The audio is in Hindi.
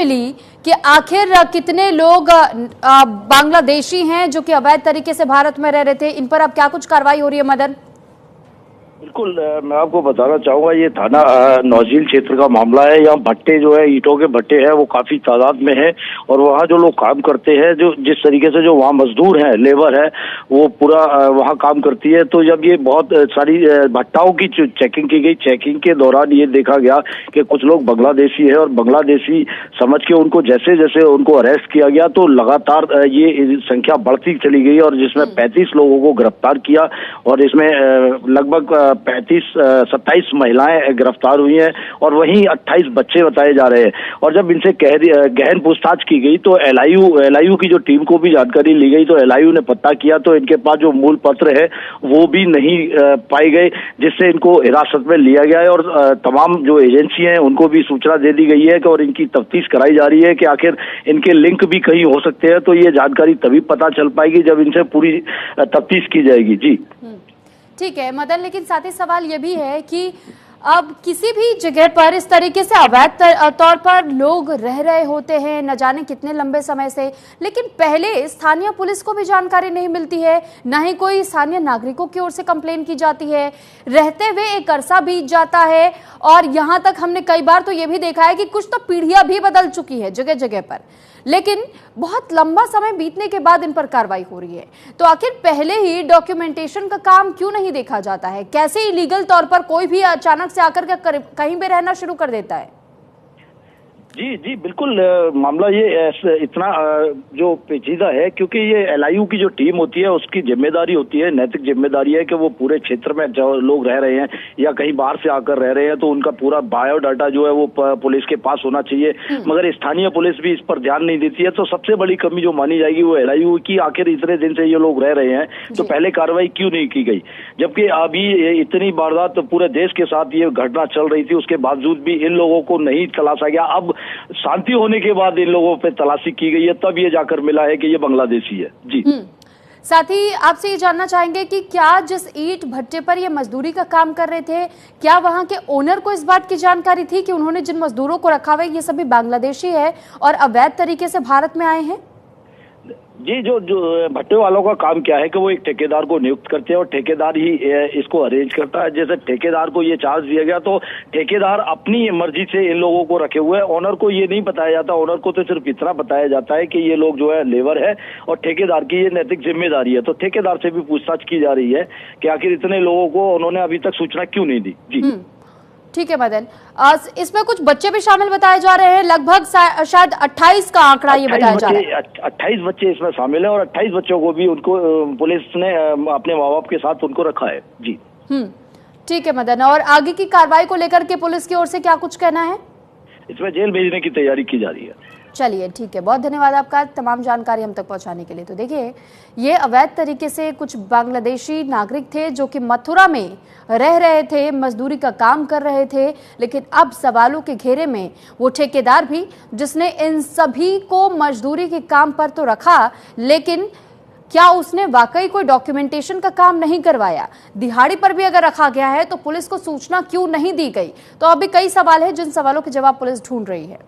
मिली कि आखिर कितने लोग बांग्लादेशी हैं जो कि अवैध तरीके से भारत में रह रहे थे, इन पर अब क्या कुछ कार्रवाई हो रही है मदन? बिल्कुल, मैं आपको बताना चाहूंगा, ये थाना नौजील क्षेत्र का मामला है। यहाँ भट्टे जो है, ईंटों के भट्टे हैं, वो काफी तादाद में है और वहाँ जो लोग काम करते हैं, जो जिस तरीके से जो वहाँ मजदूर हैं, लेबर है, वो पूरा वहाँ काम करती है। तो जब ये बहुत सारी भट्टाओं की चेकिंग की गई, चेकिंग के दौरान ये देखा गया कि कुछ लोग बांग्लादेशी है और बांग्लादेशी समझ के उनको जैसे जैसे उनको अरेस्ट किया गया तो लगातार ये संख्या बढ़ती चली गई और जिसमें 35 लोगों को गिरफ्तार किया और इसमें लगभग 27 महिलाएं गिरफ्तार हुई हैं और वहीं 28 बच्चे बताए जा रहे हैं। और जब इनसे गहन पूछताछ की गई तो एलआईयू की जो टीम को भी जानकारी ली गई तो एलआईयू ने पता किया तो इनके पास जो मूल पत्र है वो भी नहीं पाए गए, जिससे इनको हिरासत में लिया गया है और तमाम जो एजेंसी हैं उनको भी सूचना दे दी गई है कि और इनकी तफ्तीश कराई जा रही है कि आखिर इनके लिंक भी कहीं हो सकते हैं। तो ये जानकारी तभी पता चल पाएगी जब इनसे पूरी तफ्तीश की जाएगी। जी ठीक है मदन, लेकिन साथ ही सवाल ये भी है कि अब किसी भी जगह पर इस तरीके से अवैध तौर पर लोग रह रहे होते हैं न जाने कितने लंबे समय से, लेकिन पहले स्थानीय पुलिस को भी जानकारी नहीं मिलती है, न ही कोई स्थानीय नागरिकों की ओर से कंप्लेन की जाती है। रहते हुए एक अरसा बीत जाता है और यहाँ तक हमने कई बार तो ये भी देखा है कि कुछ तो पीढ़ियां भी बदल चुकी है जगह जगह पर, लेकिन बहुत लंबा समय बीतने के बाद इन पर कार्रवाई हो रही है। तो आखिर पहले ही डॉक्यूमेंटेशन का काम क्यों नहीं देखा जाता है? कैसे इलीगल तौर पर कोई भी अचानक से आकर के कहीं भी रहना शुरू कर देता है? जी जी बिल्कुल, मामला ये इतना जो पेचीदा है क्योंकि ये एलआईयू की जो टीम होती है उसकी जिम्मेदारी होती है, नैतिक जिम्मेदारी है कि वो पूरे क्षेत्र में जो लोग रह रहे हैं या कहीं बाहर से आकर रह रहे हैं तो उनका पूरा बायोडाटा जो है वो पुलिस के पास होना चाहिए। मगर स्थानीय पुलिस भी इस पर ध्यान नहीं देती है। तो सबसे बड़ी कमी जो मानी जाएगी वो एलआईयू की, आखिर इतने दिन से ये लोग रह रहे हैं तो पहले कार्रवाई क्यों नहीं की गई, जबकि अभी इतनी वारदात पूरे देश के साथ ये घटना चल रही थी, उसके बावजूद भी इन लोगों को नहीं तलाशा गया। अब शांति होने के बाद इन लोगों पे तलाशी की गई है, तब ये जाकर मिला है कि ये बांग्लादेशी है। जी साथ ही आपसे ये जानना चाहेंगे कि क्या जिस ईंट भट्टे पर ये मजदूरी का काम कर रहे थे, क्या वहां के ओनर को इस बात की जानकारी थी कि उन्होंने जिन मजदूरों को रखा हुआ है ये सभी बांग्लादेशी है और अवैध तरीके से भारत में आए हैं? जी, जो भट्टे वालों का काम क्या है कि वो एक ठेकेदार को नियुक्त करते हैं और ठेकेदार ही इसको अरेंज करता है। जैसे ठेकेदार को ये चार्ज दिया गया तो ठेकेदार अपनी मर्जी से इन लोगों को रखे हुए हैं। ओनर को ये नहीं बताया जाता, ओनर को तो सिर्फ इतना बताया जाता है कि ये लोग जो है लेबर है और ठेकेदार की ये नैतिक जिम्मेदारी है। तो ठेकेदार से भी पूछताछ की जा रही है कि आखिर इतने लोगों को उन्होंने अभी तक सूचना क्यों नहीं दी। जी ठीक है मदन, इसमें कुछ बच्चे भी शामिल बताए जा रहे हैं, लगभग शायद 28 का आंकड़ा ये बताया जा रहा है। 28 बच्चे इसमें शामिल हैं और 28 बच्चों को भी उनको पुलिस ने अपने माँ बाप के साथ उनको रखा है। जी ठीक है मदन, और आगे की कार्रवाई को लेकर के पुलिस की ओर से क्या कुछ कहना है? इसमें जेल भेजने की तैयारी की जा रही है। चलिए ठीक है, बहुत धन्यवाद आपका तमाम जानकारी हम तक पहुंचाने के लिए। तो देखिए, ये अवैध तरीके से कुछ बांग्लादेशी नागरिक थे जो कि मथुरा में रह रहे थे, मजदूरी का काम कर रहे थे, लेकिन अब सवालों के घेरे में वो ठेकेदार भी जिसने इन सभी को मजदूरी के काम पर तो रखा, लेकिन क्या उसने वाकई कोई डॉक्यूमेंटेशन का काम नहीं करवाया? दिहाड़ी पर भी अगर रखा गया है तो पुलिस को सूचना क्यों नहीं दी गई? तो अभी कई सवाल है जिन सवालों के जवाब पुलिस ढूंढ रही है।